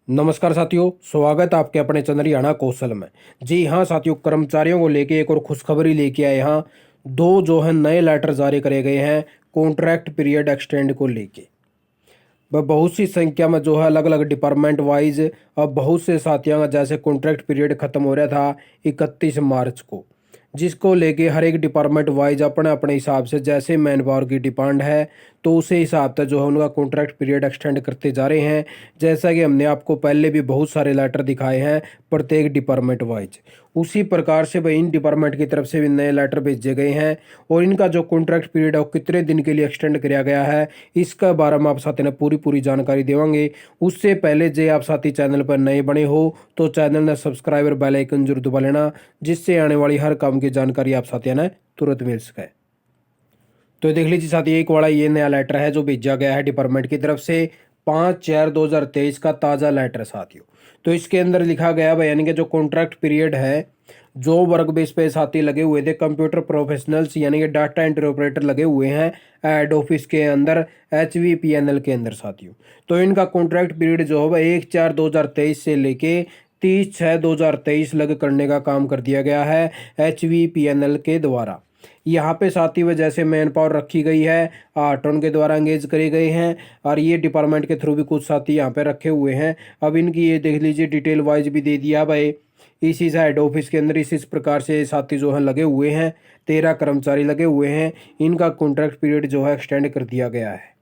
नमस्कार साथियों, स्वागत है आपके अपने चंद्र हरियाणा कौशल में। जी हाँ साथियों, कर्मचारियों को लेके एक और खुशखबरी लेके आए। यहाँ दो जो है नए लेटर जारी करे गए हैं कॉन्ट्रैक्ट पीरियड एक्सटेंड को लेके। वह बहुत सी संख्या में जो है अलग अलग डिपार्टमेंट वाइज अब बहुत से साथियों का जैसे कॉन्ट्रैक्ट पीरियड खत्म हो रहा था 31 मार्च को, जिसको लेके हर एक डिपार्टमेंट वाइज अपने अपने हिसाब से जैसे मैन पावर की डिमांड है तो उसे हिसाब से जो है उनका कॉन्ट्रैक्ट पीरियड एक्सटेंड करते जा रहे हैं। जैसा कि हमने आपको पहले भी बहुत सारे लेटर दिखाए हैं प्रत्येक डिपार्टमेंट वाइज, उसी प्रकार से भाई इन डिपार्टमेंट की तरफ से भी नए लेटर भेजे गए हैं और इनका जो कॉन्ट्रैक्ट पीरियड है वो कितने दिन के लिए एक्सटेंड किया गया है इसका बारे में आप साथी ने पूरी जानकारी देवांगे। उससे पहले जे आप साथी चैनल पर नए बने हो तो चैनल ने सब्सक्राइबर बेल आइकन जरूर दबा लेना, जिससे आने वाली हर काम की जानकारी आप साथियों ने तुरंत मिल सके। तो देख लीजिए साथी, एक वाला ये नया लेटर है जो भेजा गया है डिपार्टमेंट की तरफ से 5/4/2023 का ताज़ा लेटर साथियों। तो इसके अंदर लिखा गया भाई यानी कि जो कॉन्ट्रैक्ट पीरियड है जो वर्क बेस पे साथी लगे हुए थे कंप्यूटर प्रोफेशनल्स यानी कि डाटा एंट्री ऑपरेटर लगे हुए हैं हेड ऑफिस के अंदर HVPNL के अंदर साथियों। तो इनका कॉन्ट्रैक्ट पीरियड जो है 1/4/2023 से लेके 30/6/2023 लग करने का काम कर दिया गया है HVPNL के द्वारा। यहाँ पे साथी वह जैसे मैन पावर रखी गई है 8 उनके द्वारा एंगेज करे गए हैं और ये डिपार्टमेंट के थ्रू भी कुछ साथी यहाँ पे रखे हुए हैं। अब इनकी ये देख लीजिए डिटेल वाइज भी दे दिया भाई। इसी हेड ऑफिस के अंदर इस प्रकार से साथी जो है लगे हुए हैं, 13 कर्मचारी लगे हुए हैं। इनका कॉन्ट्रैक्ट पीरियड जो है एक्सटेंड कर दिया गया है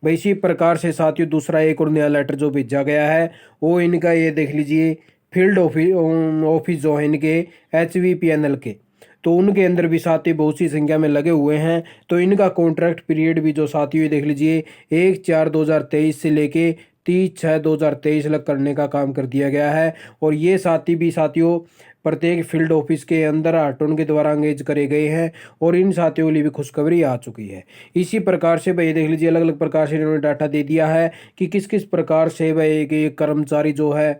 भाई। इसी प्रकार से साथियों दूसरा एक और नया लेटर जो भेजा गया है वो इनका ये देख लीजिए फील्ड ऑफिस जो है इनके HVPNL के, तो उनके अंदर भी साथी बहुत सी संख्या में लगे हुए हैं। तो इनका कॉन्ट्रैक्ट पीरियड भी जो साथियों ये देख लीजिए 1/4/2023 से लेके 30/6/2023 लग करने का काम कर दिया गया है। और ये साथी भी साथियों प्रत्येक फील्ड ऑफिस के अंदर आटोन के द्वारा एंगेज करे गए हैं और इन साथियों के लिए भी खुशखबरी आ चुकी है। इसी प्रकार से भाई देख लीजिए अलग अलग प्रकार से इन्होंने डाटा दे दिया है कि किस किस प्रकार से भाई कर्मचारी जो है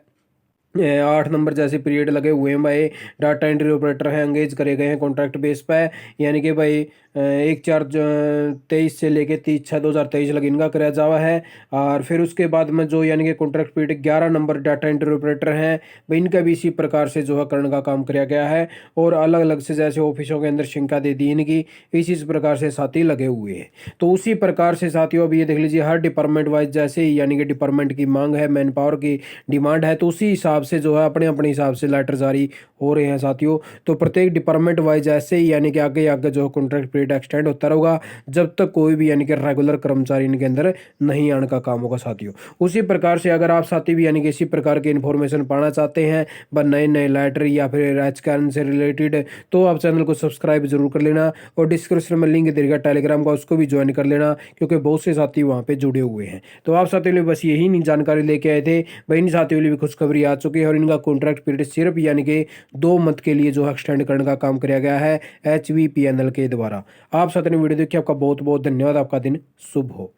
8 नंबर जैसे पीरियड लगे हुए हैं भाई, डाटा एंट्री ऑपरेटर हैं एंगेज करे गए हैं कॉन्ट्रैक्ट बेस पे, यानी कि भाई 1/4/23 से लेके 30/6/2023 लग इनका कराया जावा है। और फिर उसके बाद में जो यानी कि contract period 11 number data entry operator हैं भाई, इनका भी इसी प्रकार से जो है करने का काम कराया गया है। और अलग अलग से जैसे ऑफिसों के अंदर श्रृंखला दे दी इनकी, इसी प्रकार से साथी लगे हुए हैं। तो उसी प्रकार से साथियों अब ये देख लीजिए हर डिपार्टमेंट वाइज जैसे ही यानी कि डिपार्टमेंट की मांग है, मैन पावर की डिमांड है, तो उसी हिसाब से जो है अपने अपने हिसाब से लेटर जारी हो रहे हैं साथियों। तो प्रत्येक डिपार्टमेंट वाइज ऐसे ही यानी कि आगे आगे जो कॉन्ट्रैक्ट पीरियड एक्सटेंड होता रहेगा जब तक कोई भी यानी कि रेगुलर कर्मचारी इनके अंदर नहीं आने का काम होगा साथियों। उसी प्रकार से अगर आप साथी भी यानी कि इसी प्रकार की इन्फॉर्मेशन पाना चाहते हैं व नए नए लेटर या फिर राजकारण से रिलेटेड, तो आप चैनल को सब्सक्राइब जरूर कर लेना और डिस्क्रिप्शन में लिंक देगा टेलीग्राम का, उसको भी ज्वाइन कर लेना क्योंकि बहुत से साथी वहाँ पे जुड़े हुए हैं। तो आप साथियों लिए बस यही नहीं जानकारी लेके आए थे भाई, इन साथियों लिए भी खुशखबरी आ चुकी है और इनका कॉन्ट्रैक्ट पीरियड सिर्फ यानी कि 2 मंथ के लिए जो एक्सटेंड करने का काम किया गया है HVPNL के द्वारा। आप साथियों ने वीडियो देखी, आपका बहुत बहुत धन्यवाद। आपका दिन शुभ हो।